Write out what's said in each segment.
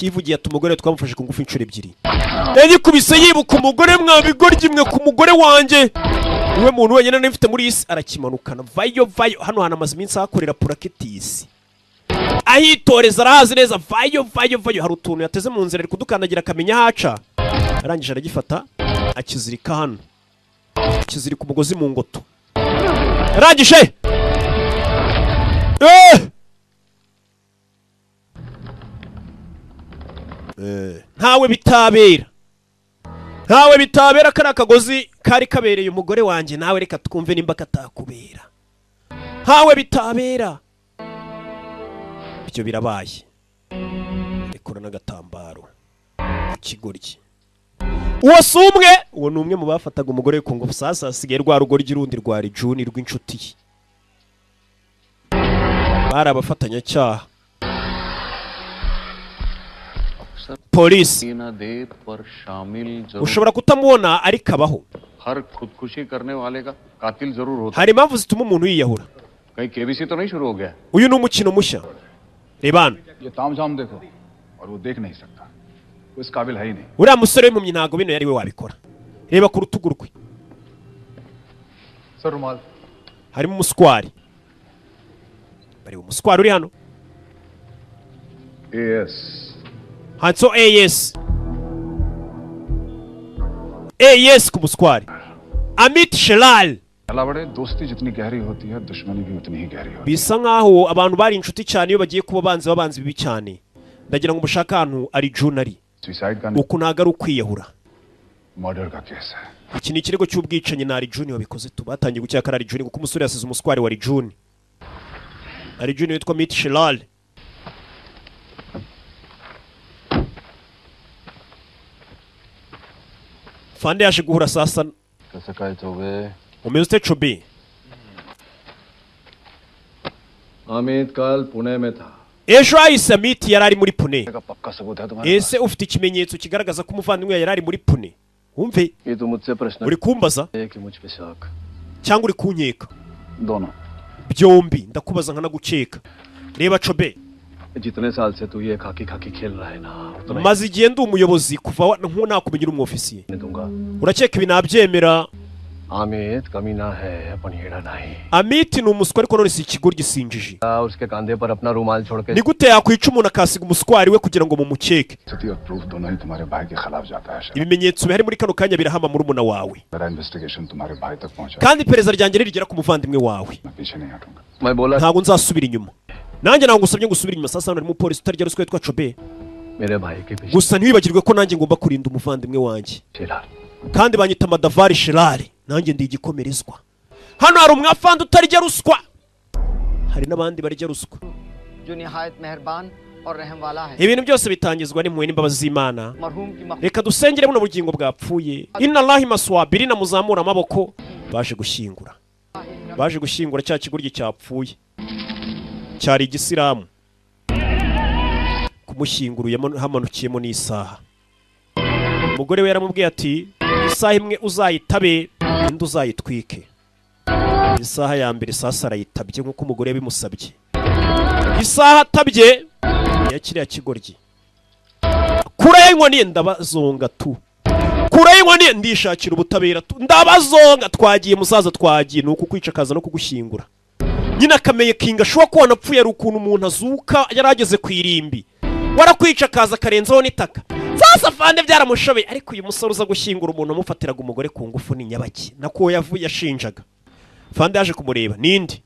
yivugiye ati umugore twamufashe ku ngufu inshuro ebyiri yagikubise yibuka umugore mwabigoryi mwe ku mugore wanjye uwe muntu wenyine n'ifite muri isi arakimanukana vayo hano hana amaze iminsi ahakorera puraketisi ahitoreza arahazi neza vayo hari utuntu yateze mu nzira ari kudukandagira akamenya haca arangije aragifata akizirika hano akizirika umugozi mu ngoto arangije ntawe bitabera kari akagozi kari kabereye umugore wanjye nawe reka twumve nimba katakubera ntawe bitabera ibyo birabaye rekura n'agatambaro ikigoryi uwo si umwe uwo ni umwe mu bafataga umugore ku ngufu sasa hasigaye rwa rugoryi rundi rwa Juni rw'inshuti ye bari abafatanyacyaha polisi ushobora kutamubona ariko abaho hari impamvu zituma umuntu yiyahura uyu ni umukino mushya reba hano uriya musore w'impumyi ntabwo bino yari we wabikora reba ku rutugu rwe harimo umuswari bareba umuswari uri hano handitseho AS ku muswari Amit Shelal bisa nkaho abantu bari inshuti cyane iyo bagiye kuba babanzi bibi cyane ndagira ngo mushaka ahantu ari June ari uku ntago ari ukwiyahura iki ni ikirego cy'ubwicanyi na ari June wabikoze tubatangiye gucyaka ari June kuko umusore yasize umuswari wa ari June witwa Amit Shelal Fande yaje guhura sasa umeze chobe Amit kal Pune mein tha ejo ahise Amit yarari muri Pune ese ufite ikimenyetso kigaragaza ko umuvandimwe yarari muri Pune wumve uri kumbaza cyangwa uri kunkeka byombi ndakubaza nkanaguceka reba chobe जितने साल से तू ये खाकी खेल रहा है ना maze igihe ndi umuyobozi kuva nakumenyera umwofisiye urakeka ibi nabyemera Amit kamina hai apni heda nahi Amit ni umuswa ariko none si ikigoryi gisinjije uske kandhe par apna rumal chhod ke ni gute yakwica umuntu akasiga umuswari we kugira ngo mumukeke ibimenyetso bihari muri kano kanya birahama muri umuna wawe kandi iperereza ryanjye rigera ku muvandimwe wawe ntabwo nzasubira inyuma nanjye ntabwo ngusabye gusubira inyuma sasa hano harimo umupolisi utarya ruswa yitwa Chobe gusa ntiwibagirwe ko nanjye ngomba kurinda umuvandimwe wanjye kandi banyita Madavari Shelari nanjye ndi igikomerezwa hano hari umwafandi utarya ruswa hari n'abandi barya ruswa ibintu byose bitangizwa n'impuhwe n'imbabazi z'Imana reka dusengere buno bugingo bwapfuye inna Allahi maswabiri na muzamura amaboko baje gushyingura cya kigoryi cyapfuye cyari igisilamu kumushyinguruyemo hamanukiyemo n'isaha umugore we yaramubwiye ati isaha imwe uzayitabe indi uzayitwike isaha ya mbere sasa arayitabye nk'uko umugore yabimusabye isaha atabye yakiriya kigoryi kure inkoni ndabazonga tu kure inkoni ndishakira ubutabera tu ndabazonga twagiye musaza twagiye nuko kwica kaza no kugushyingura nyina akameye kinga shuwa ko wanapfuye ari ukuntu umuntu azuka yarageze ku irimbi warakwica kaza karenzaho n'itaka sasa fande byaramushobeye ariko uyu musore uza gushyingura umuntu amufatiraga umugore ku ngufu ni nyabaki nako yavuye yashinjaga fande yaje kumureba nindi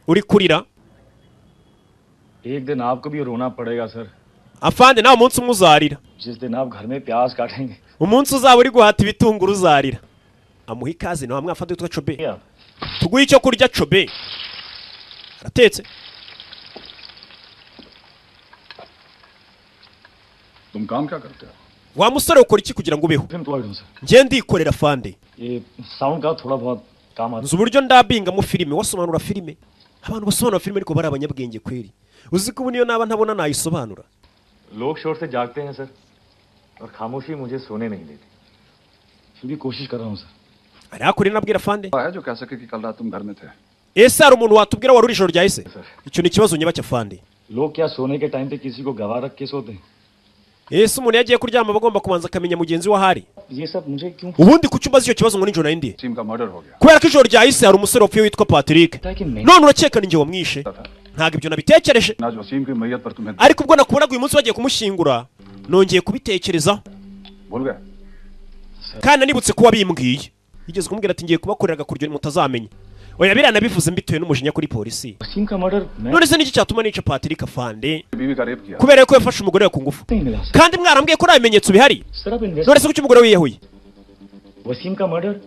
uri kurira एक दिन आपको भी रोना पड़ेगा sir afande nawe umunsi umwe uzarira जिस दिन आप घर में प्याज काटेंगे umunsi uzaba uri guhata ibitunguru uzarira amuha ikaze nawe mwafande witwa Chobe tuguye icyo kurya Chobe aratetse तुम काम क्या करते हो wa musore ukora iki kugira ngo ubeho ngiye ndikorera fande sound का थोड़ा बहुत काम आता nzi uburyo ndabinga mu filime wasobanura filime abantu basobanura filime ariko bari abanyabwenge kweri uzi ko niyo naba ntabona nayisobanura लोग शोर से जागते हैं सर और खामोशी मुझे सोने नहीं देती फिर भी कोशिश कर रहा हूं sir ari hakuri nabwira fande है जो कह सके कि कल रात तुम घर में थे ese hari umuntu watubwira wari uri ijoro ryahise icyo ni ikibazo nyabacya fande लोग क्या सोने के टाइम पे किसी को गवा रख के सोते हैं ese umuntu yagiye kuryama bagomba kubanza akamenya mugenzi we ahari. ये सब मुझे क्यों Ubundi kuki umbaza icyo kibazo ngo ninjoro nindi? Wasim का मर्डर हो गया। Kubera ko ijoro ryahise hari umusore wapfuye witwa Patrick. None urakeka ninjye wamwishe? Ntabwo ibyo nabitekereje. आज वसीम की मैयत पर तुम्हें Ariko ubwo nakubonaga uyu munsi bagiye kumushyingura, nongeye kubitekereza. भूल गए? Kandi nibutse kuba bimbwiye. Yigeze kumbwira ati ngiye kubakorera agakuryo mutazamenya. Oya biranabivuze mbituye n'umujinya kuri polisi. Wasim का मर्डर मैं None se niki cyatuma nica Patrick afande? बीवी का रेप किया। Kubera ko yafashe umugore we ku ngufu. नहीं मिला sir. Kandi mwarambwiye ko nta bimenyetso bihari. Sir अब None se kuki umugore we yiyahuye? Wasim का murder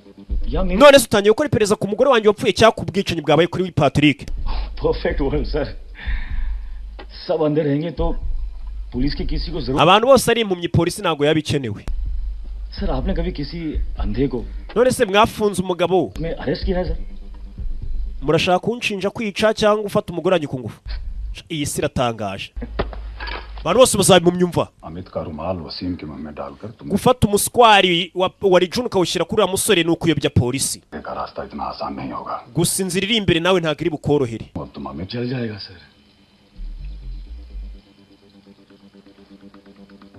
या मेरे None se utangiye gukora iperereza ku mugore wanjye wapfuye cyangwa ku bwicanyi bwabaye kuri Patrick? Perfect world sir सब अंदर रहेंगे तो पुलिस की किसी को जरूर Abantu bose ari impumyi polisi ntago yabikenewe. Sir आपने कभी किसी अंधे को None se mwafunze umugabo में अरेस्ट किया है sir murashaka kunshinja kwica cyangwa gufata umugore wanjye ku ngufu? Iyi si iratangaje. Abantu bose bazabimumyumva. Amit का रुमाल वसीम के मुंह में डालकर तुम Gufata umuswari wa Rijun ukawushyira kuri uriya musore ni ukuyobya polisi. का रास्ता इतना आसान नहीं होगा। Gusa inzira iri imbere nawe ntabwo iri bukorohere. और तुम अमित चल जाएगा sir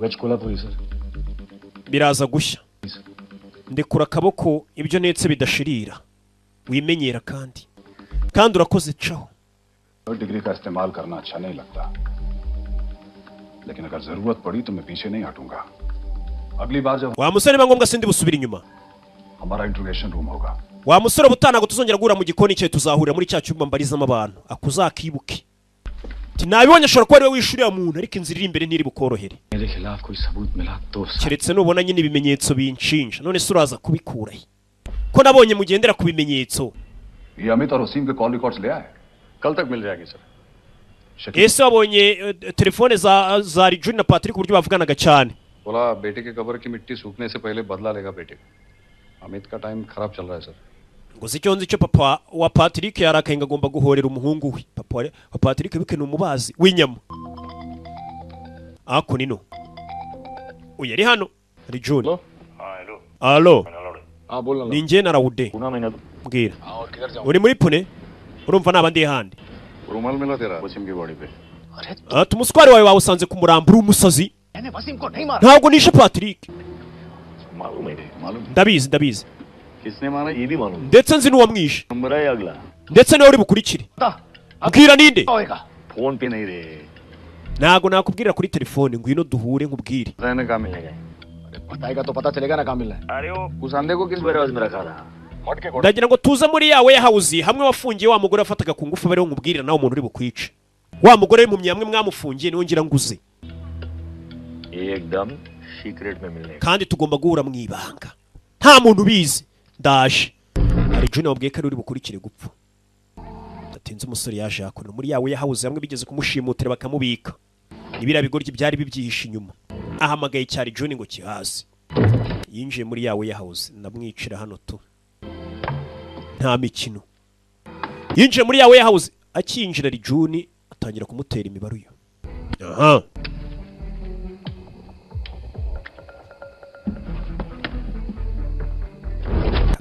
veg Kolhapuri sir Biraza gushya. Ndekura akaboko ibyo netse bidashirira. Wimenyera kandi. Kandi urakoze caho. Degree का इस्तेमाल करना अच्छा नहीं लगता, लेकिन अगर जरूरत पड़ी तो मैं पीछे नहीं हटूंगा। अगली बार जब Wa musore niba ngombwa sindi busubira inyuma. हमारा इंट्रोगेशन रूम होगा, Wa musore butanago tuzongera guhura mu gikoni cye tuzahurira muri cya cyumba mbarizamo abantu. Akuzakibuke. Nabibonye ashobora kuba ari we wishuriye muntu ariko inzira iri imbere ntiri bukorohere. मेरे खिलाफ कोई सबूत मिला तो sir Keretse nubona nyine ibimenyetso binshinja. None se uraza kubikura he? Ko nabonye mugendera ku bimenyetso. ये अमित और वसीम के call records ले आए? कल तक मिल जाएगी sir Ese wabonye telefone za Rijun na Patrick uburyo bavuganaga cyane. बोला बेटे के कब्र की मिट्टी सूखने से पहले बदला लेगा बेटे का। अमित का टाइम खराब चल रहा है sir. Ngo sicyo nzi cyo papa wa Patrick yarakaye ngo agomba guhorera umuhungu we. Papa wa Patrick bike ni umubazi w'inyama. Ako nino. Uyu ari hano Rijun. Allo. हाँ बोल Ni nge na Rawude. Poona महीना Mbwira. और किधर जाऊँ? Uri muri Pune? Urumva nabandi handi. रुमाल मिला तेरा वसीम की बॉडी पे। Ati umuswari wawe wawusanze ku murambo uri umusazi. मैंने वसीम को नहीं मारा। Ntabwo nishe Patrick. मालूम है मालूम? Ndabizi. किसने मारा ये भी मालूम Ndetse nzi n'uwamwishe. नंबर है अगला Ndetse nawe uri bukurikire. Mbwira ninde? होएगा। फोन पे नहीं रे Ntabwo nakubwira kuri telefone ngwino duhure nkubwire. रहने का मिलेगा। बताएगा तो पता चलेगा ना कहाँ मिलना है अरे वो उस अंधे को किस वेयरहाउस में रखा था मट के Ndagira ngo tuze muri ya warehouse hamwe wafungiye wa mugore afataga ku ngufu bariho nkubwira nawe umuntu uri bukwice. Wa mugore w'impumyi hamwe mwamufungiye niwe ngira nguze. एकदम सीक्रेट में मिलने Kandi tugomba guhura mu ibanga. Nta muntu ubizi. Ndaje. Hari June wabwiye ko ari uri bukurikire gupfa. Datinze umusore yaje hakuno muri ya warehouse hamwe bigeze kumushimutira bakamubika. Ibira bigoryi byari bibyihishe inyuma. Ahamagaye cyari June ngo kihazi. Yinjiye muri ya warehouse ndamwicira hano tu. Nta mikino. Yinjiye muri ya warehouse akinjira Rijuni atangira kumutera imibaru yo. Aha.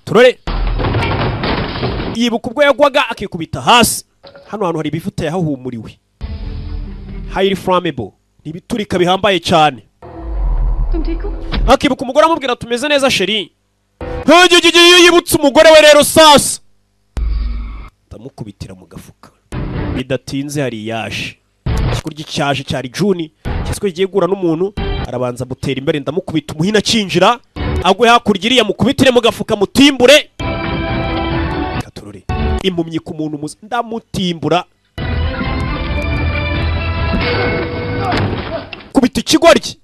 Turore. Yibuka ubwo yagwaga akikubita hasi. Hano hantu hari ibivuta yahahumuriwe. Highly flammable. Nibiturika bihambaye cyane. तुम ठीक हो? Akibuka umugore amubwira tumeze neza sheri. Yibutse umugore we rero sasa. Ndamukubitira mu gafuka. Bidatinze hari yaje. Ikikurya cyaje cyari Juni. Kiswe giye gura n'umuntu arabanza mutera imbere ndamukubita umuhina cinjira. Agwe hakurya iriya mukubitire mu gafuka mutimbure. Katurore. Impumyi ku muntu ndamutimbura. Kubita ikigoryi.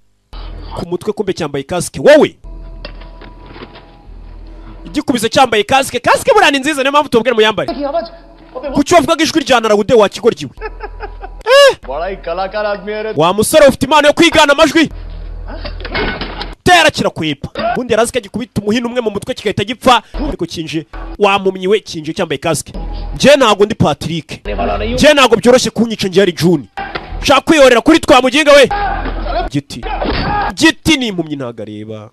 Ku mutwe kumbe cyambaye kasike wowe. Igikubize cyambaye kasike burani nziza niyo mpamvu tubwira mu yambaye. Kuki wavugaga ijwi ryana Rawude wa kigoryi we? बड़ा ही कलाकार आदमी है रे Wa musore ufite impano yo kwigana amajwi. Tera kirakwepa. Bundi yarazika gikubita umuhino umwe mu mutwe kigahita gipfa ariko kinje wamumyi we kinje cyambaye kasike. Nje ntago ndi Patrick. Nje ntago byoroshye kunyica nje ari June. Shaka kwiyorera kuri twamuginga we. Giti ni impumyi ntago areba.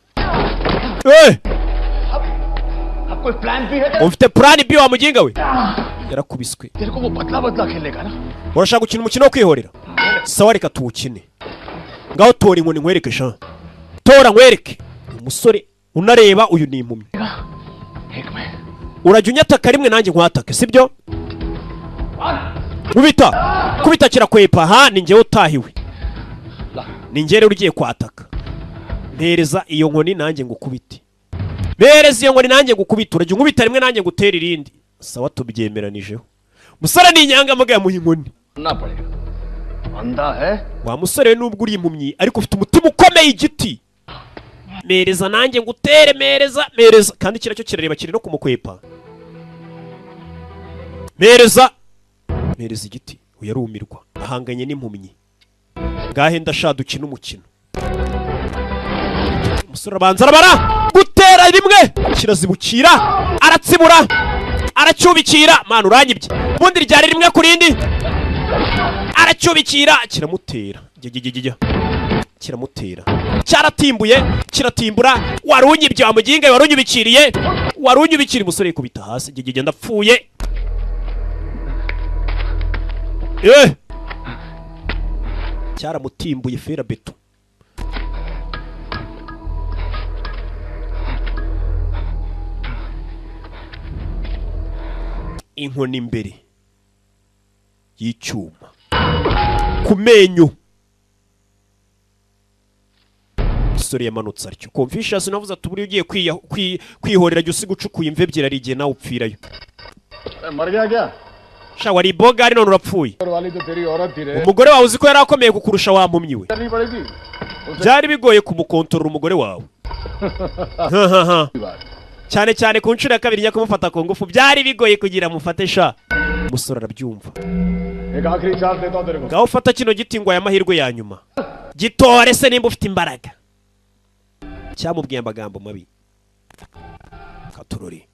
अब कोई प्लान भी है Ufite plan B wa muginga we. Yarakubiswe. तेरे को वो बदला बदला खेलने का ना Urashaka gukina umukino wo kwihorera? Sawa reka tuwukine. ngaho tora inkoni nkwereke sha tora nkwereke umusore unareba uyu ni impumyi urajya unyataka rimwe nanjye nkwatake sibyo kubita kirakwepa ha ni njyewe utahiwe ni njyewe ugiye kwataka mpereza iyo nkoni nanjye ngukubite mpereza iyo nkoni nanjye ngukubite urajya unkubita rimwe nanjye ngutera irindi sawa tubyemeranijeho musore ni inyangamugayo yamuha inkoni wa musore nubwo uri impumyi ariko ufite umutima ukomeye igiti mpereza nanjye ngutere mpereza kandi kiracyo kirareba kiri no kumukwepa mpereza igiti uyarumirwa ahanganye n'impumyi ngahe ndashadukina umukino umusore abanza arabara gutera rimwe kirazibukira aratsibura aracyubikira mana uranyibye ubundi ryari rimwe ku rindi aracyubikira kiramutera kiramutera cyaratimbuye kiratimbura warunyibye wamuginga warunyubikiriye umusore yikubita hasi ndapfuye cyaramutimbuye fera beto inkoni imbere y'icyuma ku menyo umusore yamanutse atyo Confucius navuze ati buri ugiye kwihorera jya usiga ucukuye imve ebyiri ari igihe nawe upfirayo sha wari bogari none urapfuye umugore wawe uzi ko yari akomeye kukurusha wampumyi we byari bigoye kumukontorora umugore wawe cyane ku nshuro ya kabiri njya kumufata ku ngufu byari bigoye kugira mufate sha umusore arabyumva ngaho ufata kino giti ngo aya mahirwe ya nyuma gitore se nimba ufite imbaraga cyamubwiye amagambo mabi katurori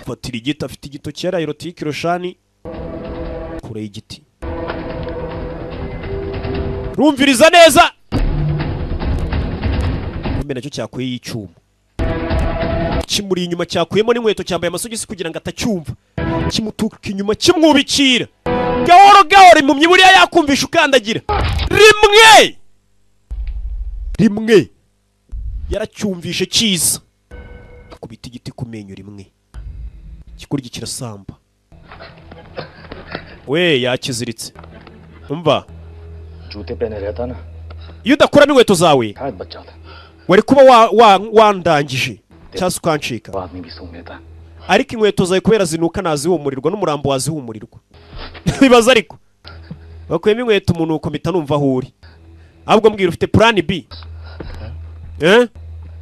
fatira igiti afite igito cyera erotike roshani kure y'igiti rumviriza neza kumbe nacyo cyakuye y'icyuma kimuri inyuma cyakuyemo n'inkweto cyambaye amasogisi kugira ngo atacyumva kimutuka inyuma kimwubikira gahoro impumyi buriya yakumvisha ukandagira rimwe yaracyumvishe cyiza akubita igiti ku menyo rimwe kikurya kirasamba we yakiziritse umva iyo udakuramo inkweto zawe wari kuba wandangije cyangwa ukancika ariko inkweto zawe kubera zinuka nazihumurirwa n'umurambo wazihumurirwa bibaza ariko bakuyemo inkweto umuntu ukomita numva aho uri ahubwo mbwira ufite plan B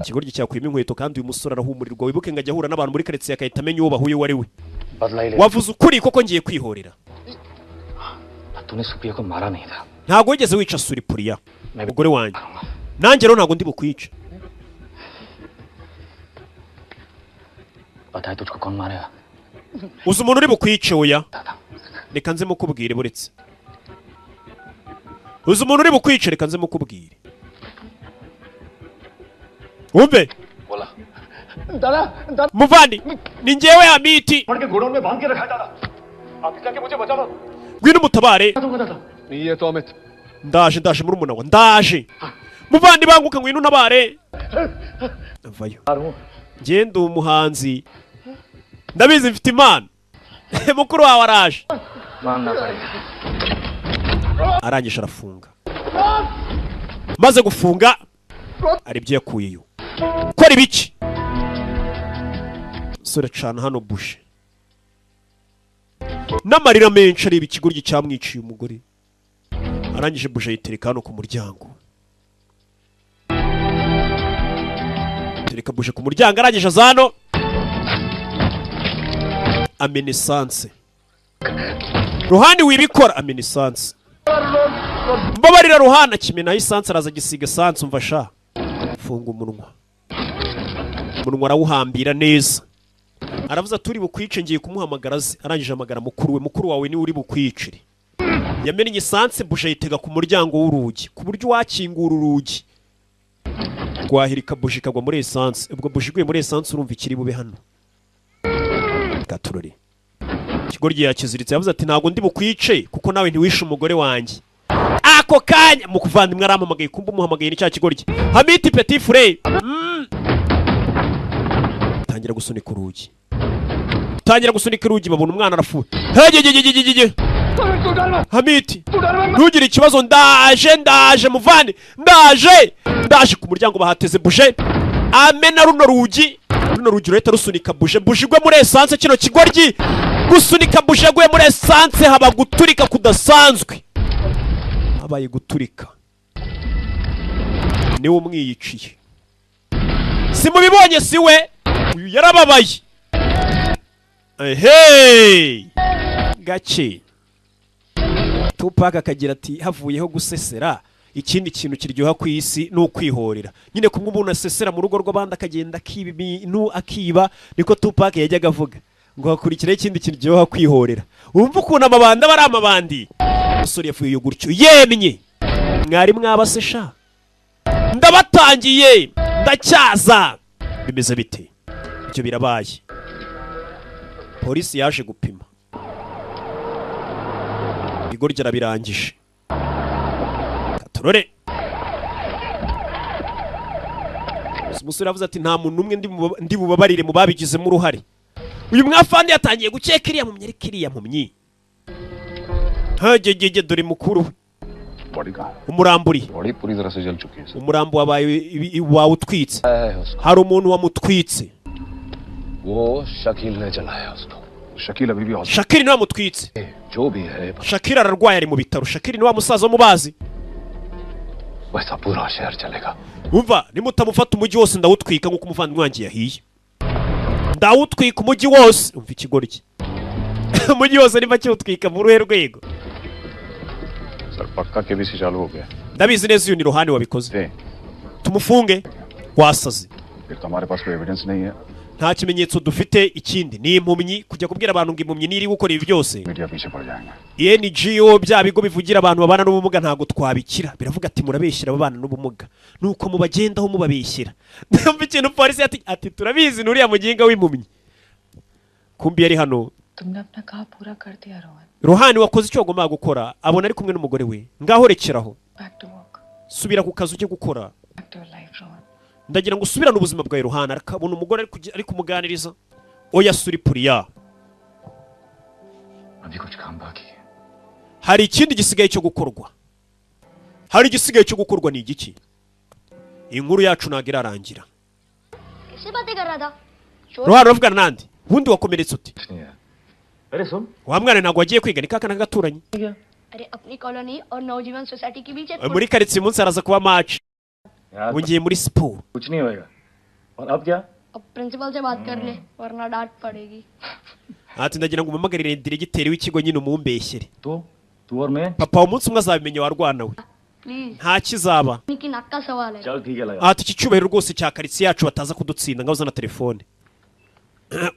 ikigoryi cyakuyemo inkweto kandi uyu musore arahumurirwa wibuke ngo ajya ahura n'abantu muri karitsiye akahita amenya uwo bahuye uwo ari we wavuze ukuri koko ngiye kwihorera ntabwo wigeze wica Suripuriya umugore wanjye nanjye rero ntabwo ndi bukwica uzi umuntu uri bukwice oya reka nze mukubwire buretse uzi umuntu uri bukwice reka nze mukubwire umve muvandi ni njyewe ya miti ngwino umutabare ndaje muri umunawa ndaje muvandi banguka ngwino untabare avayo ngende umuhanzi ndabizi mfite imana mukuru wawe araje arangije arafunga maze gufunga aribyo yakuyeyo kora ibiki sore cana hano bushe n'amarira menshi areba ikigoryi cyamwiciye umugore arangije bushe yitereka hano ku muryango tereka bushe ku muryango arangije azano amena esanse ruhani wibikora amena esanse mbabarira ruhana kimenaho esanse araza agisiga esanse umva sha funga umunwa arawuhambira neza aravuze ati uri bukwice ngiye kumuhamagara ze arangije amagara mukuru wawe niwe uri bukwicire yamenye esanse bushe yitega ku muryango w'urugi ku buryo wakingura urugi rwahirika bushe ikagwa muri esanse ubwo bushe iguye muri esanse urumva ikiri bube hano Turore ikigoryi yakiziritse yavuze ati ntago ndi bukwice kuko nawe ntiwishe umugore wanjye. Ako kanya mu kuvandimwe arampamagaye kumba umuhamagaye ni cya kigoryi Hamiti Petit Frere. Tangira gusunika urugi. Babona umwana arafuye. Hegegegegegege Hamiti ntugire ikibazo ndaje muvandi ndaje ku muryango bahateze buje amena runo rugi ruhita rusunika buje igwe muri essence. Kino kigoryi gusunika buje gwe muri essence haba guturika kudasanzwe. Habaye guturika niwe umwiyiciye. Simubibonye siwe uyu yarababaye. Hey gace Tupac akagira ati havuyeho gusesera ikindi kintu kiryoha ku isi no kwihorera. Nyine kumwe umuntu asesera mu rugo rw'abandi akagenda akiba ibintu akiba niko Tupac yajyaga avuga ngo hakurikiraho ikindi kintu kiryoha kwihorera. Umva ukuntu amabanda bari amabandi. Umusore yafuye gutyo yemye mwari mwabasesha ndabatangiye ndacyaza bimeze bite ibyo birabaye. Polisi yaje gupima igoryi arabirangije. Katorore umusore avuze ati nta muntu umwe ndi bubabarire mu babigizemo uruhare. Uyu mwafandi yatangiye gukeka iriya mpumyi ariko iriya mpumyi hagegege dore mukuru umuramburi umurambo wabaye wawutwitse. Hari umuntu wamutwitse. Shakiri niwe wamutwitse. Shakiri ararwaye ari mu bitaro. Shakiri niwe musaza mubazi. Umva nimutamufata umujyi wose ndawutwika nkuko umuvandimwe wanjye yahiye. Ndawutwika umujyi wose. Umva ikigoryi umujyi wose niba kiwutwika mu ruhe rwego. Ndabizi neza uyu ni Rohani wabikoze. Tumufunge wasaze. Nta kimenyetso dufite ikindi ni impumyi kujya kubwira abantu ngo impumyi niri gukora ibi byose. NGO bya bigo bivugira abantu babana n'ubumuga ntago twabikira. Biravuga ati murabeshyira abana n'ubumuga nuko mubagendaho mubabeshyira. Ndumva ikintu polisi ati turabizi nuriya muginga w'impumyi. Kumbi yari hano. Rohani wakoze icyo agomba gukora abona ari kumwe n'umugore we. Ngaho rekeraho. Subira ku kazi ujye gukora. Ndagira ngo usubirane ubuzima bwawe Rohani arakabona umugore ari kumuganiriza. Oya suri Puriya. Hari ikindi gisigaye cyo gukorwa. Hari igisigaye cyo gukorwa ni igiki? Inkuru yacu ntago irarangira. Rohani ravugana nandi. Bundi wakomeretse uti? Wa mwana ntago wagiye kwiga ni kakana gaturanye. Muri karitsiye munsi araza kuba match. Ungiye muri siporo. कुछ नहीं होएगा और अब क्या अब प्रिंसिपल से बात कर ले वरना डांट पड़ेगी. Ati ndagira ngo umamagarire diregiteri w'ikigo nyine umumbeshyere. तो तू और मैं Papa umunsi umwe azabimenya warwana we. Please. Nta kizaba. Niki nakka sawal hai. चल ठीक है लगा. Ati iki cyubahiro rwose cya karitsiye yacu bataza kudutsinda ngaho zana telefone.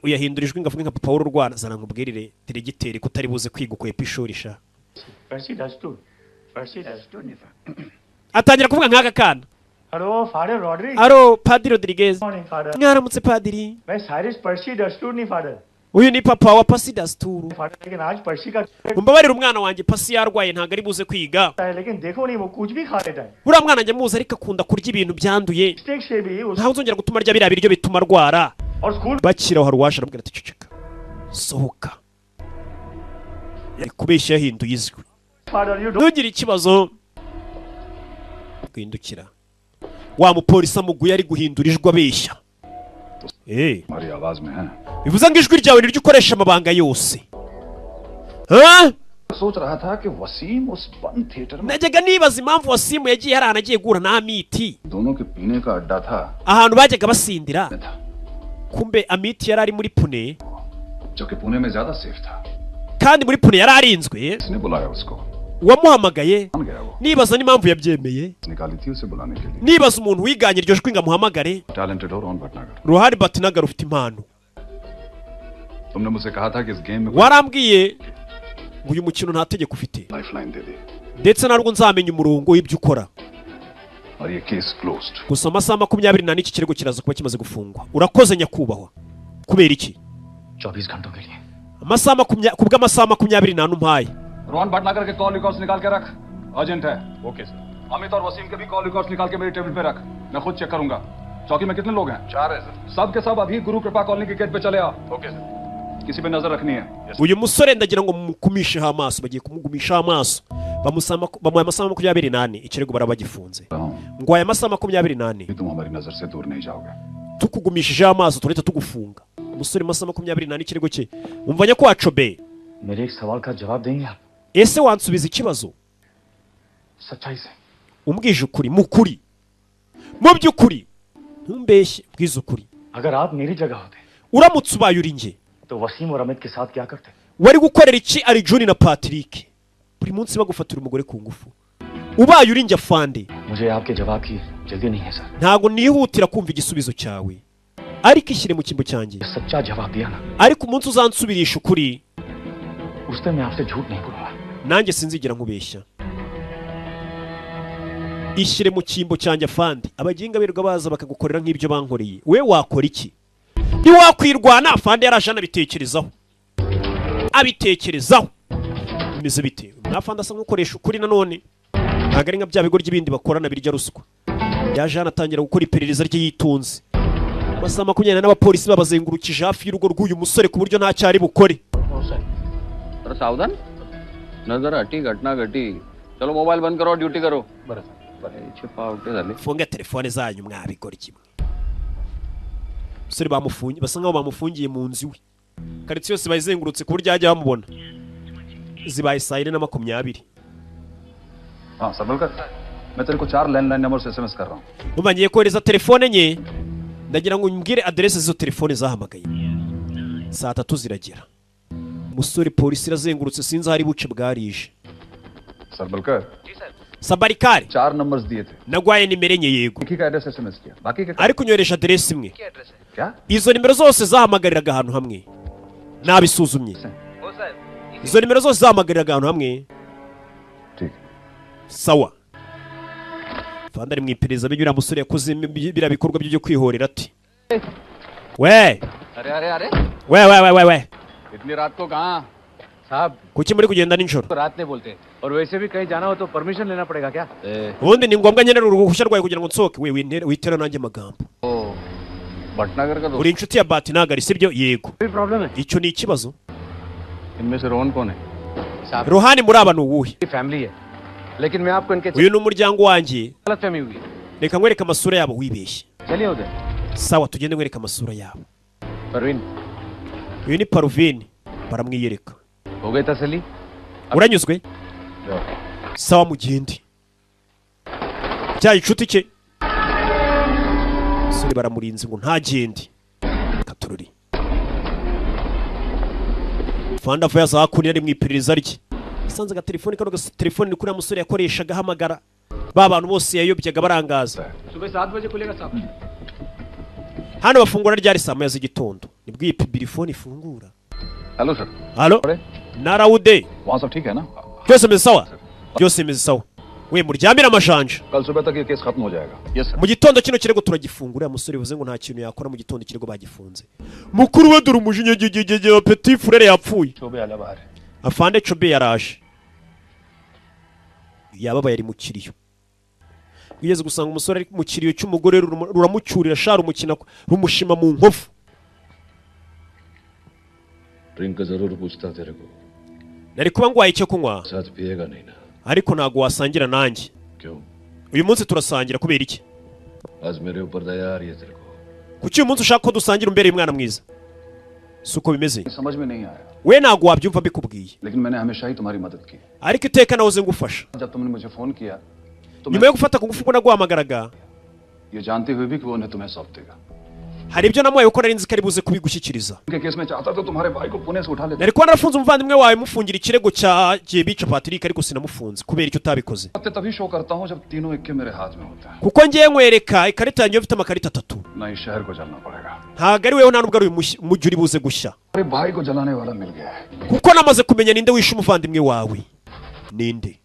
Uyahindurijwe ngavuga nka papa w'urwana zana nkubwirire diregiteri kutari buze kwiga ukwepa ishuri sha. Atangira kuvuga nk'aka kana. Hello, Father Rodriguez. Aro, Padiri Rodriguez. Morning, Father. Mwaramutse Padiri. मैं सारिस पर्सी दस्तूर नहीं Father. Uyu ni papa wa Pasi Dasturu. Father लेकिन आज पर्सी का Umbabarira umwana wanjye Pasi yarwaye ntago ari buze kwiga. लेकिन देखो नहीं वो कुछ भी खा लेता है. Uriya mwana njye muzi ariko akunda kurya ibintu byanduye. Steak से भी उस Ntaho uzongera gutuma arya biriya biryo bituma arwara. और school Bakiraho haruwasha arabwira ati ceceka. Sohoka. Yari kubeshya yahinduye izwi. Father you don't Ntugire ikibazo. Guhindukira. Wa mupolisi amuguye ari guhindura ijwi abeshya. हमारी आवाज में है. Bivuze ngo ijwi ryawe niryo ukoresha amabanga yose. Ha? सोच रहा था कि वसीम उस बंद थिएटर में Najyaga nibaza impamvu Wasimu yagiye hari ahantu agiye guhura na Amiti. दोनों के पीने का अड्डा था. Ahantu bajyaga basindira. Kumbe Amiti yari ari muri Pune. जो कि पुणे में ज्यादा सेफ था. Kandi muri Pune yari arinzwe. इसने बुलाया उसको. Wamuhamagaye. मान गया वो. Nibaza n'impamvu yabyemeye. निकाली थी उसे बुलाने के लिए. Nibaza umuntu wiganye iryo jwi ngo amuhamagare. Talented और ऑन Bhatnagar. Rohani Batinagar ufite impano. तुमने मुझसे कहा था कि इस गेम में Warambwiye ngo uyu mukino nta tegeko ufite. Lifeline दे दे. Ndetse narwo nzamenya umurongo w'ibyo ukora. और ये case closed. Gusa amasaha 24 iki kirego kiraza kuba kimaze gufungwa. Urakoze nyakubahwa. Kubera iki? 24 घंटों के लिए। kubw'amasaha 24 umpaye. रोहन भटनागर के कॉल रिकॉर्ड्स निकाल के रख, अर्जेंट है। Okay sir. अमित और वसीम के भी कॉल रिकॉर्ड्स निकाल के मेरी टेबल पे रख, मैं खुद चेक करूंगा। चौकी में कितने लोग हैं? 4 है सर। सब के सब अभी गुरु कृपा कॉलोनी के गेट पे चले आओ। Okay sir. किसी पे नजर रखनी है। Uyu musore ndagira ngo mukumishe amaso, bagiye kumugumisha amaso. Bamuha amasaha 24 ikirego barabagifunze. Ngo aya masaha 24 तुम हमारी नजर से दूर नहीं जाओगे। tukugumishije amaso tureta tugufunga. Umusore masaha 24 ikirego cye. Umvanya ko acobe. मेरे एक सवाल का जवाब देंगे आप? Ese wansubiza ikibazo? सच्चाई से। Umbwije ukuri, mukuri. Mu by'ukuri. Ntumbeshye, bwiza ukuri. अगर आप मेरी जगह होते, Uramutse ubaye uri nge, तो वसीम और अमित के साथ क्या करते? wari gukorera iki ari John na Patrick? Buri munsi bagufatira umugore ku ngufu. Ubaye uri nge afande. मुझे आपके जवाब की जल्दी नहीं है sir. Ntago nihutira kumva igisubizo cyawe. Ariko ishyire mu kimbo cyanjye. सच्चा जवाब दिया ना, Ariko umunsi uzansubirisha ukuri, उस दिन मैं आपसे झूठ नहीं बोलूंगा। nanjye sinzigera nkubeshya. Ishyire mu kimbo cyanjye afande. Abaginga birirwa baza bakagukorera nk'ibyo bankoreye. We wakora iki? Ntiwakwirwana afande yarashana bitekerezaho. Abitekerezaho. Bimeze bite? Nafande asa nk'ukoresha ukuri nanone. Ntago ari nka bya bigo ry'ibindi bakorana birya ruswa. Yaje anatangira gukora iperereza rye yitunze. Amasaha 20 n'abapolisi babazengurukije hafi y'urugo rw'uyu musore ku buryo nta cyari bukore. अरे सावधान, नजर हटी घटना घटी। चलो मोबाइल बंद करो, ड्यूटी करो। छिपावटे झाले। Funga telefone zanyu mwabigora kimwe. Musore bamufungiye, basa nkaho bamufungiye mu nzu iwe. Karitsiye yose bayizengurutse ku buryo ajya bamubona. Zibaye saa 4:20. हाँ सरबलकर, मैं तेरे को 4 लैंडलाइन नंबर से एसएमएस कर रहा हूँ। Mubangiye kohereza telefone nye. Ndagira ngo umbwire adresse z'izo telefone zahamagaye. Saa 3 ziragera. Musore polisi irazengurutse sinzi hari buce bwarije. सरबलकर, Sabarikari 4 नंबर्स दिए थे। nagwaye nimero enye yego. एक ही का एड्रेस एसएमएस किया, बाकी के Ariko unyoresha adresse imwe. क्या? Izo nimero zose zahamagariraga ahantu hamwe. Nabisuzumye. Izo nimero zose zahamagariraga ahantu hamwe. ठीक। Sawa. Fanda ari mwipereza binyura musore yakoze bira bikorwa byo kwihorera ati. We. We. इतनी रात को कहाँ? साहब, Kuki muri kugenda ninjoro? तो रात नहीं बोलते, और वैसे भी कहीं जाना हो तो परमिशन लेना पड़ेगा क्या? Ubundi ni ngombwa nyene uruhushya rwawe kugira ngo nsoke. We witera nanjye magambo. ओ, भटनागर का दोस्त। Uri inshuti ya Batinagar sibyo? Yego. कोई प्रॉब्लम है? Icyo ni ikibazo. इनमें से रोहन कौन है? साहब, Rohani muri aba nuwuhe? Family है, लेकिन मैं आपको इनके Uyu ni umuryango wanjye. गलतफहमी हुई है। Reka nkwereka amasura yabo wibeshye. चलिए उधर। Sawa tugende nkwereka amasura yabo. Parveen, Uyu ni Parvin. Baramwiyereka. हो गई तसल्ली? Uranyuzwe? Sawa mugende. Cyayi inshuti cye. Suri baramurinze ngo ntagende. Katururi. Fanda fa yaza hakundi ari mwiperereza rye. Isanze ga telefone kano ga telefone kuri amusore yakoreshaga hamagara. Ba bantu bose yayobyaga barangaza. सुबह 7 बजे खुलेगा साहब। Hano bafungura ryari saa 9 z'igitondo. Nibwo iyi telefone ifungura. Hello sir. Halo? Narawude. वहाँ सब ठीक है ना? Byose meze sawa? Byose meze sawa. We muryamira amajanja. कल सुबह तक ये केस खत्म हो जाएगा। Yes sir. Mu gitondo kino kirego turagifungura ya musore bivuze ngo nta kintu yakora mu gitondo kirego bagifunze. Mukuru we duru umujinya gege petit frère yapfuye. शोबे आला बाहर है। Afande Chobe yaraje. Yababa yari mu kiriyo. Bigeze gusanga umusore ari mu kiriyo cy'umugore ruramucyurira shara umukina rumushima mu nkofu. Drink का जरूर पूछता तेरे को Nari kuba ngwaye icyo kunywa साथ पिएगा नहीं ना ariko ntago wasangira nanjye. क्यों Uyu munsi turasangira kubera iki? आज मेरे ऊपर दया आ रही है तेरे को Kuki uyu munsi ushaka ko dusangira umbere umwana mwiza? Suko bimeze. समझ में नहीं आया, We ntago wabyumva bikubwiye. लेकिन मैंने हमेशा ही तुम्हारी मदद की। Ariko iteka nahoze ngufasha. जब तुमने मुझे फोन किया तो Nyuma yo gufata ku ngufu ubwo naguhamagaraga ये जानते हुए भी कि वो उन्हें तुम्हें सौंप देगा। hari ibyo namuhaye uko nari nzi ko ari buze kubigushyikiriza. उनके केस में चाहता तो तुम्हारे भाई को पुणे से उठा लेता। Nari kuba narafunze umuvandimwe wawe mufungira ikirego cya bica Patrick ariko sinamufunze kubera icyo utabikoze. तभी शो करता हूँ जब तीनों एक के मेरे हाथ में होता है। Kuko ngiye nkwereka ikarita yanjye ifite amakarita 3. नई शहर को जलना पड़ेगा। Ntago ari wewe nta nubwo ari umujyi uri buze gushya. अरे भाई को जलाने वाला मिल गया है। Kuko namaze kumenya ninde wishe umuvandimwe wawe. Ninde?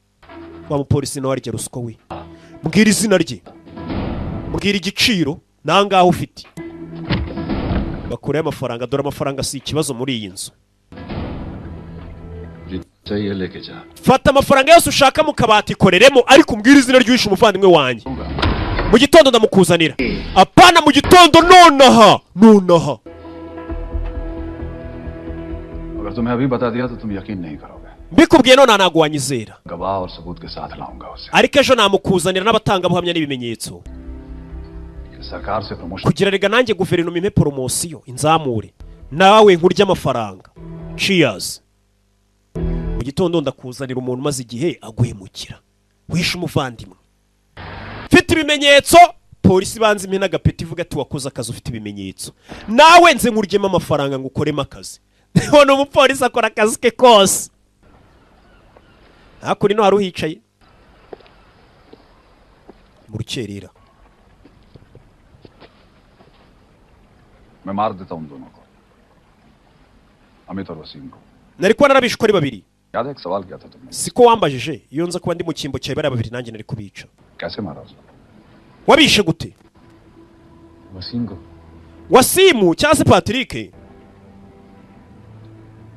Wa mupolisi nawe arya ruswa we. Mbwira izina rye. Mbwira igiciro nangaho ufite. bakure amafaranga, dore amafaranga si ikibazo muri iyi nzu. चाहिए लेके जा. Fata amafaranga yose ushaka mu kabati koreremo, ariko umbwire izina ry'uwishe umuvandimwe wanjye. Mu gitondo ndamukuzanira. Apana mu gitondo nonaha. Nonaha. अगर तुम्हें अभी बता दिया तो तुम यकीन नहीं करोगे. Mbikubwiye none ntago wanyizera. गवाह और सबूत के साथ लाऊंगा उसे. Ariko ejo namukuzanira n'abatangabuhamya n'ibimenyetso. सरकार से promotion. Kugira rega nanjye guverinoma impe promosiyo inzamure. Nawe nkurya amafaranga. Cheers. Mu gitondo ndakuzanira umuntu umaze igihe aguhemukira. Wishe umuvandimwe. Mfite ibimenyetso, polisi banze imena agapeti ivuga ati wakoze akazi ufite ibimenyetso. Nawe nze nkuryemo amafaranga ngo ukoremo akazi. None umupolisi akora akazi ke kose. Hakuri no haruhicaye. Mu rukerera. मैं मार देता हूं दोनों को. अमित और वसीम को. Nari kuba narabishe uko ari babiri. याद है एक सवाल किया था तुमने. Siko wambajije iyo nza kuba ndi mu kimbo cyawe bari babiri nanjye nari kubica. कैसे मारा उसको? Wabishe gute? वसीम को. Wasimu cyangwa se Patrick?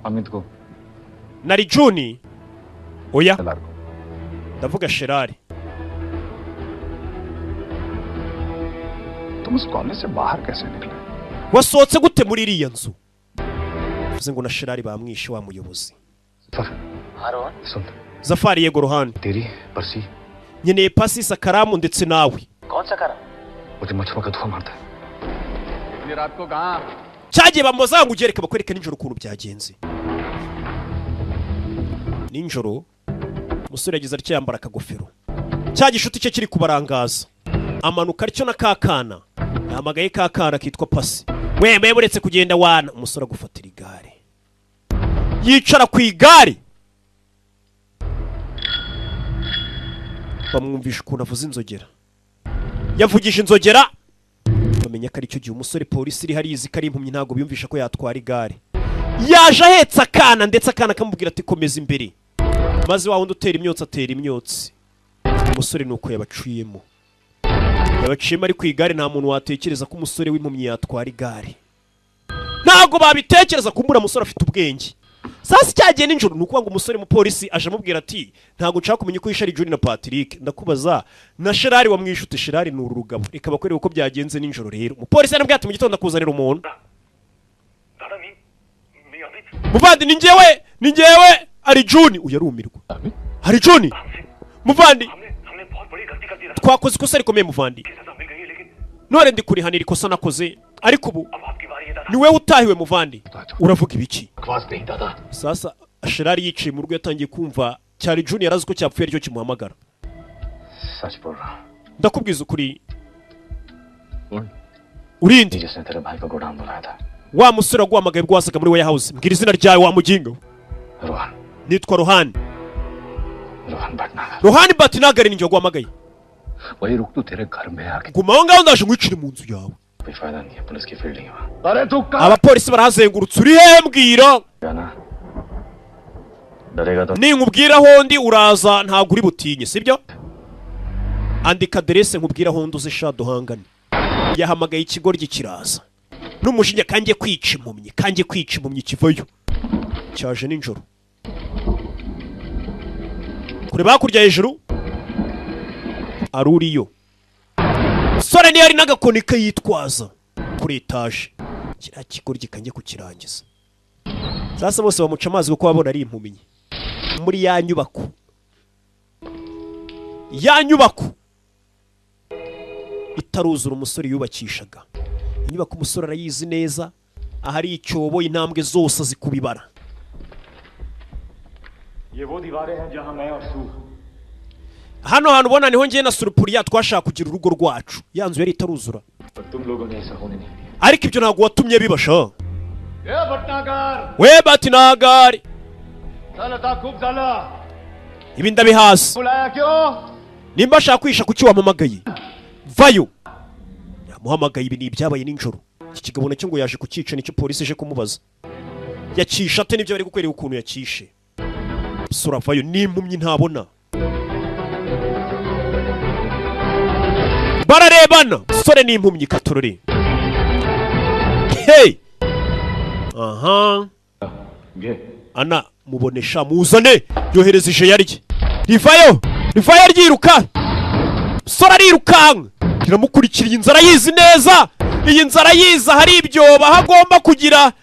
Amit को. Nari Juni. Oya. लार को. Ndavuga Sherari. तुम उस कॉलेज से बाहर कैसे निकले? Wasohotse gute muri iriya nzu? Uvuze ngo na Sherari bamwishe wa muyobozi. हाँ रोहन सुन. Zafari yego Rohan. तेरी पर्सी. Nyeneye pasi Sakaramu ndetse nawe. कौन सा करा? मुझे मछुआ का धुआं मारता है. ये रात को कहाँ? Cyagiye bamuza ngo ugereke bakwereka nijoro ukuntu byagenze. Ninjoro musore yagize aryambara akagofero. Cya gishuti cye kiri kubarangaza. Amanuka aricyo na kakana. Yamagaye kakana kitwa pasi. Wembe buretse kugenda wana umusore agufatira igare. Yicara ku igare. Bamwumvisha ukuntu avuza inzogera. Yavugije inzogera. Bamenya ko ari cyo gihe umusore polisi iri harizi kari impumyi ntago biyumvisha ko yatwara igare. Yaje ahetse akana ndetse akana kamubwira ati komeza imbere. Maze wa wundi utera imyotsi atera imyotsi. Umusore nuko yabaciyemo. Yabaciyemo ari ku igare, nta muntu watekereza ko umusore w'impumyi yatwara igare. Ntago babitekereza kumbura umusore afite ubwenge. Sasa cyagiye ninjoro nuko ngo umusore mu polisi aje amubwira ati ntago nshaka kumenya ko yishari Juni na Patrick. Ndakubaza na Sherari wamwishute. Sherari ni urugabo. Reka bakwereka uko byagenze ninjoro rero. Umupolisi yanabwiye ati mu gitondo akuzanira umuntu. Muvandi ni njyewe ari Juni. Uyarumirwa. Hari Juni. Muvandi. Twakoze ikosa rikomeye Muvandi. None ndi kurihanira ikosa nakoze. Ariko ubu ni wewe utahiwe Muvandi. Uravuga ibiki? Sasa Sherari yiciye mu rugo yatangiye kumva cyari Juni yarazi ko cyapfuye aricyo kimuhamagara. Ndakubwiza ukuri. Urindi. Wa musore waguhamagaye bwo wasaga muri warehouse. Mbwira izina ryawe wa muginga. Rohan. Nitwa Rohan. Rohan Bhatnagar. Rohan Batnagar ni njye waguhamagaye. वही रुक तू तेरे घर में आके. Guma aho ngaho ndaje ngwicire mu nzu yawe. कोई फायदा नहीं है पुलिस की फील्डिंग है. अरे तू Abapolisi barahazengurutse. Uri hehe mbwira? जाना. डरेगा तो. Ninkubwira aho ndi uraza ntago uri butinye sibyo? Andika adresse nkubwira aho nduze sha duhangane. Yahamagaye ikigoryi kiraza. N'umushinya kanjye kwica impumyi kivayo. Cyaje ninjoro. Kureba hakurya hejuru aruriyo. Sore ni yari n'agakoni kayitwaza kuri etage. Kira kigoryi kanjye kukirangiza. Sasa bose bamuca amazi kuko babona ari impumyi. Muri ya nyubako. Itaruzura umusore yubakishaga. Inyubako umusore arayizi neza. Ahari icyobo intambwe zose zikubibara. ये वो दीवारें हैं जहां मैं और सू. Hano hantu ubona niho ngiye na Surupuriya twashaka kugira urugo rwacu. Ya nzu yari itaruzura. पर तुम लोगों ने ऐसा होने नहीं दिया. Ariko ibyo ntago watumye bibasha. ये भटनागर. We Batnagar. चल था खूब झाला. Ibi ndabihasi. बुलाया क्यों? Nimba ashaka kwisha kuki wampamagaye. Vayo. Yamuhamagaye ibi ni ibyabaye ninjoro. Iki kigabo nacyo ngo yaje kukica nicyo polisi ije kumubaza. Yacisha ate nibyo bari gukwereka ukuntu yacishe. Sura vayo n'impumyi ntabona. Bararebana. Sore n'impumyi katorore. Hey! aha Ge. ana mubonesha muzane yohereza ije yarye rivayo ryiruka sora rirukanka riramukurikira inzara yizi neza iyi nzara yiza hari ibyoba hagomba kugira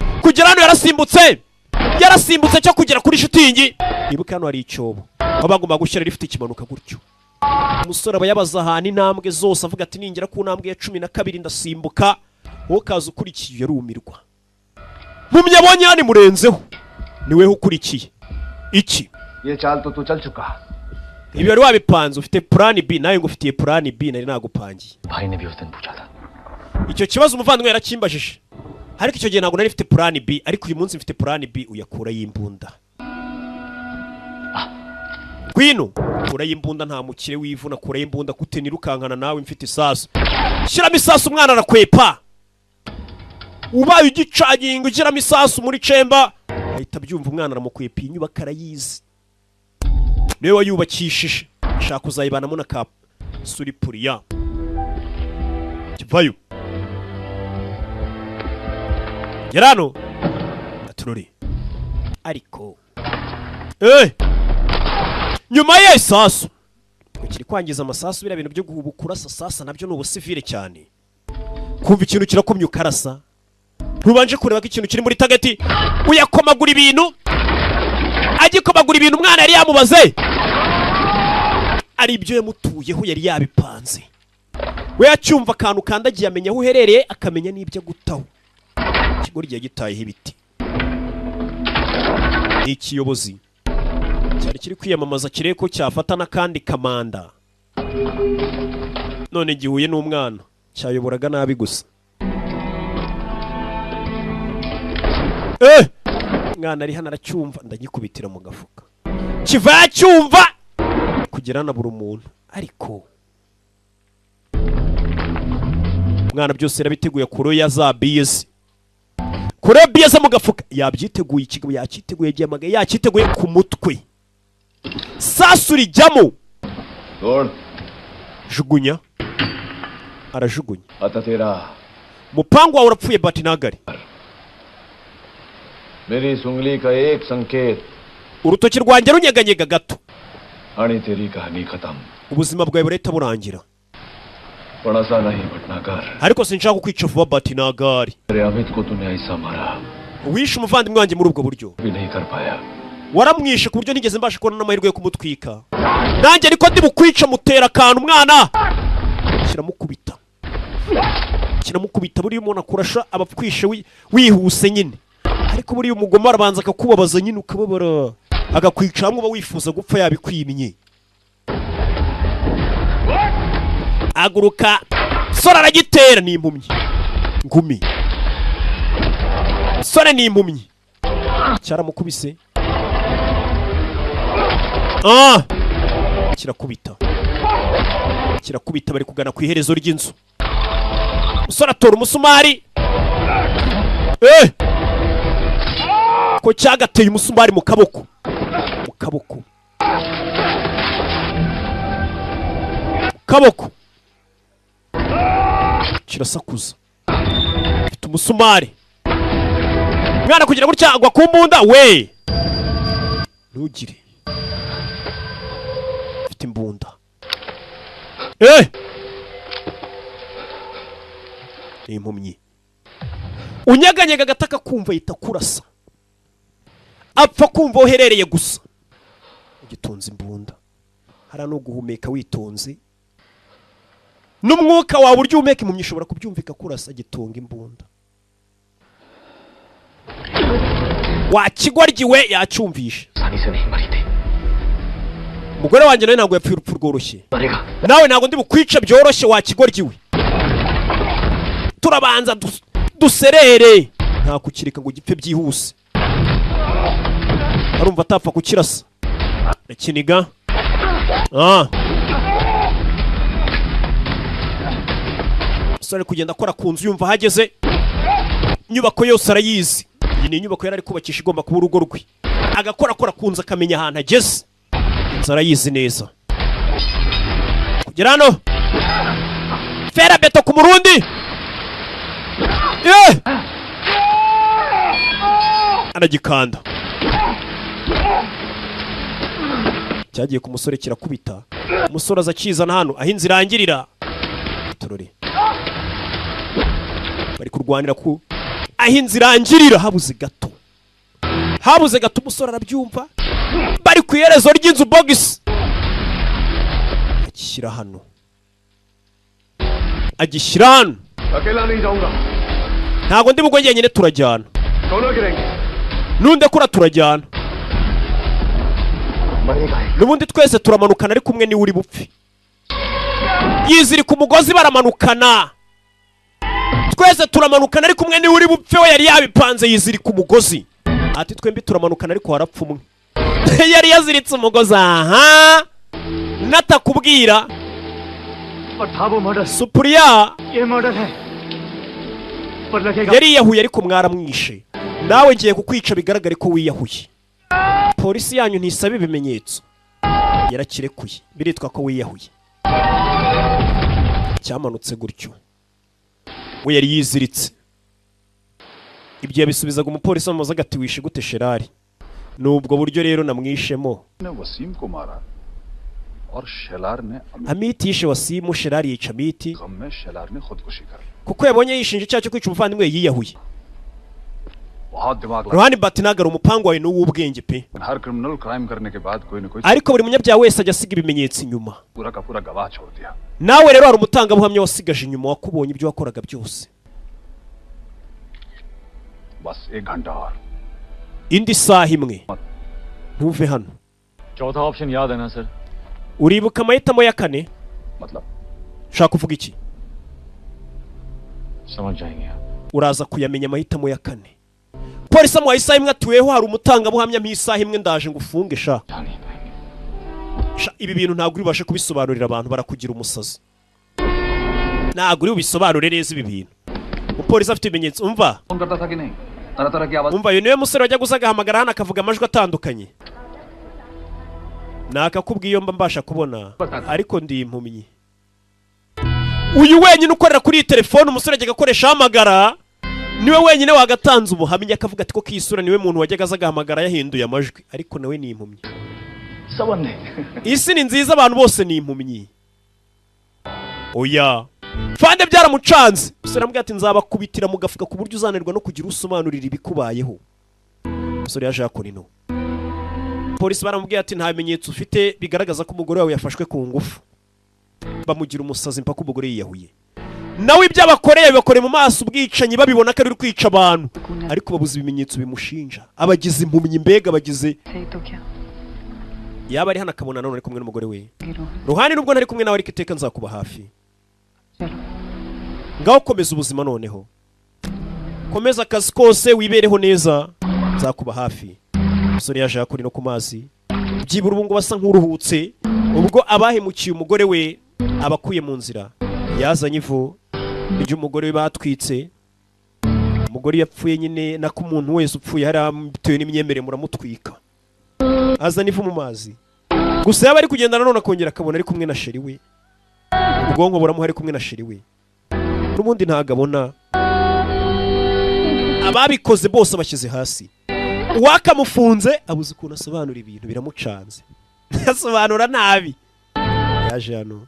hano yarasimbutse cyo kugera kuri shitingi ibuka hano hari icyobo aho bagomba gushyira rifite ikimanuka gutyo umusore aba yabaza ahantu intambwe zose avuga ati ningera ku ntambwe ya 12 ndasimbuka wowe kaza ukurikiye yarumirwa mumye abonye hani murenzeho niwe ukurikiye iki ये चाल तो तू चल चुका ibi wari wabipanze ufite plan B nawe ngo ufitiye plan B nari nagupangiye भाई ने भी उस दिन पूछा था icyo kibazo umuvandimwe yarakimbajije ariko icyo gihe ntabwo nari mfite plan B ariko uyu munsi mfite plan B uyakura y'imbunda Kwino kura y'imbunda nta mukire wivuna kura y'imbunda gute nirukankana nawe mfite isasu shyiramo isasu umwana arakwepa ubaye ugicaginga ushyiramo isasu muri cemba ahita byumva umwana aramukwepa inyubako arayizi niwe wayubakishije ashaka kuzayibanamo na ka suripuriya kivayo gerano aturori ariko nyuma ye sasu ukiri kwangiza amasasu bira bintu byo guhubukurasa sasa nabyo no ubusivire cyane kumva ikintu kirakomye ukarasa ntubanje kureba ko ikintu kiri muri tageti uyakomagura ibintu agikomagura ibintu umwana yari yamubaze ari ibyo yamutuyeho yari yabipanze we yacyumva akantu kandagiye amenya aho uherereye akamenya n'ibyo gutaho kigo rigiye gitayeho ibiti ikiyobozi cyari kiri kwiyamamaza kireko cyafata n'akandi kamanda none gihuye n'umwana cyayoboraga nabi gusa mwana ari hano aracyumva ndagikubitira mu gafuka kiva yacyumva kugira na buri umuntu ariko mwana byose yarabiteguye kuro ya za bize kuro bize mu gafuka yabyiteguye ikigabo yakiteguye giyamaga yakiteguye ku mutwe sasu rijyamo jugunya arajugunya atatera mupangu wawe urapfuye batinagari मेरी सुंगली का एक संकेत urutoki rwanjye runyeganyega gato आनी तेरी कहानी खत्म ubuzima bwawe burahita burangira बड़ा सा नहीं Bhatnagar ariko sinshaka kukwica vuba batinagari तेरे अमित को तूने ऐसा मारा wishe umuvandimwe wanjye muri ubwo buryo भी नहीं कर पाया waramwishe ku buryo nigeze mbasha kubona n'amahirwe yo kumutwika nanjye ariko ndi bukwica mutera akantu umwana kiramukubita buriya umuntu akurasha abapwishe wihuse nyine ariko buriya umugoma arabanza akakubabaza nyine ukababara agakwica hamwe uba wifuza gupfa yabikwimye aguruka sora aragitera ni impumyi ngumi sore ni impumyi cyaramukubise kirakubita bari kugana ku iherezo ry'inzu umusore atora umusumari ko cyagateye umusumari mu kaboko kirasakuza mfite umusumari mwana kugira gutya agwa ku mbunda we ntugire mfite imbunda ni impumyi unyeganyega agataka kumva yita kurasa apfa kumva uherereye gusa ugitunze imbunda hara no guhumeka witonze n'umwuka wawe uryo umeka impumyi ishobora kubyumvika kurasa gitunga imbunda wakigwaryiwe yacyumvisha umugore wanjye nawe ntabwo yapfuye urupfu rworoshye nawe ntabwo ndi bukwica byoroshye wakigwaryiwe turabanza duserere nta kukireka ngo gipfe byihuse arumva atapfa kukirasa rekiniga sore kugenda akora ku nzu yumva hageze inyubako yose arayizi iyi ni inyubako yari ari kubakisha igomba kuba urugo rwe agakora ku nzu akamenya ahantu ageze inzu arayizi neza kugera hano fera beto ku murundi aragikanda, cyagiye ku musore kirakubita, umusore aza akizana hano aho inzira irangirira. Turore bari kurwanira ku aho inzira irangirira, habuze gato umusore arabyumva, bari ku iherezo ry'inzu bogisi, agishyira hano ntago ndi bugwe njyenyine, turajyana nundekura turajyana, n'ubundi twese turamanukana ariko umwe niwe uri bupfe. Yizirika umugozi baramanukana, twese turamanukana ariko umwe niwe uri bupfe, we yari yabipanze yizirika umugozi, ati twembi turamanukana ariko harapfa umwe. Yari yaziritse umugozi, aha natakubwira Supuriya yari yiyahuye ariko mwaramwishe, nawe ngiye kukwica bigaragare ko wiyahuye. Polisi yanyu ntisaba ibimenyetso, yarakirekuye, biritwa ko wiyahuye. Cyamanutse gutyo, we yari yiziritse. Ibyo yabisubizaga umupolisi amubaza ati wishe gute Sherari? Nubwo buryo rero namwishemo. Amiti yishe Wasimu, Sherari yica Amiti kuko yabonye yishinja icyaha cyo kwica umuvandimwe yiyahuye. Ruhani Batinaga umupango wawe n'uw'ubwenge pe, ariko buri munyabyaha wese ajya asiga ibimenyetso inyuma. Nawe rero hari umutangabuhamya wasigaje inyuma, wakubonye ibyo wakoraga byose. Indi saha imwe ntuve hano. चौथा ऑप्शन याद है ना sir? Uribuka amahitamo ya kane? Shaka kuvuga iki? समझ जाएंगे आप. Uraza kuyamenya amahitamo ya kane. Polisi amuhaye isaha imwe atuweho, hari umutangabuhamya mpisaha imwe ndaje ngufunge sha. Ibi bintu ntabwo uribashe kubisobanurira abantu, barakugira umusazi. Ntabwo uri ubisobanure neza ibi bintu. Umupolisi afite ibimenyetso, umva. Umva, niwe musore wajya gusa agahamagara hano akavuga amajwi atandukanye. Nakakubwiye mba mbasha kubona, ariko ndi impumyi. Uyu wenyine ukorera kuri telefone umusore ajya gakoresha hamagara, niwe wenyine wagatanze ubuhamya akavuga ati ko kisura niwe muntu wajyaga azagahamagara yahinduye amajwi, ariko nawe ni impumyi. Isi ni nziza, abantu bose ni impumyi. Oya fande byaramucanze, umusore ambwira ati nzabakubitira mugafuka ku buryo uzanirwa no kugira usobanurira ibikubayeho. Umusore yaje akora ino. Polisi baramubwira ati nta bimenyetso ufite bigaragaza ko umugore wawe yafashwe ku ngufu. Bamugira umusazi mpaka umugore yiyahuye. Nawe ibyo abakoreye bibakoreye mu maso ubwicanyi, babibona ko ari kwica abantu, ariko babuze ibimenyetso bimushinja. Abagize impumyi, mbega bagize. Yaba ari hano akabona none ari kumwe n'umugore we. Ruhani nubwo ntari kumwe nawe ariko iteka nzakuba hafi. Ngaho komeza ubuzima noneho. Komeza akazi kose wibereho neza, nzakuba hafi. Umusore yaje akuri no ku mazi. Byibura ubu ngo basa nk'uruhutse, ubwo abahemukiye umugore we abakuye mu nzira. Yazanye ivu ibyo umugore we batwitse. Umugore yapfuye nyine nako umuntu wese upfuye hari bitewe n'imyemerere muramutwika. Azana ivu mu mazi. Gusa yaba ari kugenda nanone akongera akabona ari kumwe na sheri we. Ubwonko buramuhari kumwe na sheri we. N'ubundi ntagabona. Ababikoze bose bashyize hasi. Uwakamufunze abuze ukuntu asobanura ibintu, biramucanze. Asobanura nabi. Yaje hano.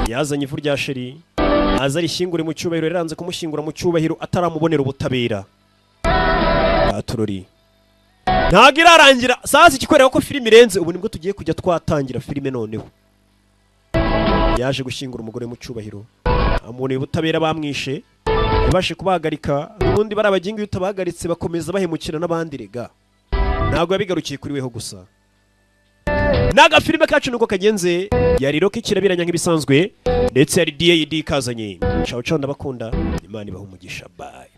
Yazanye ivu rya sheri, aza rishyingure mu cyubahiro, yaranze kumushyingura mu cyubahiro ataramubonera ubutabera. Turori ntago irarangira, sasa ikikwereka ko filime irenze, ubu nibwo tugiye kujya twatangira filime noneho. Yaje gushyingura umugore mu cyubahiro, amuboneye ubutabera, bamwishe ntibashe kubahagarika. Ubundi barabaginga iyo utabahagaritse bakomeza bahemukira n'abandi rega. Ntago yabigarukiye kuri weho gusa. Naga filime kacu nuko kagenze, yari roki kirabiranya nk'ibisanzwe. ndetse hari DAD kazanye ciao ciao ndabakunda imana ibaha umugisha bye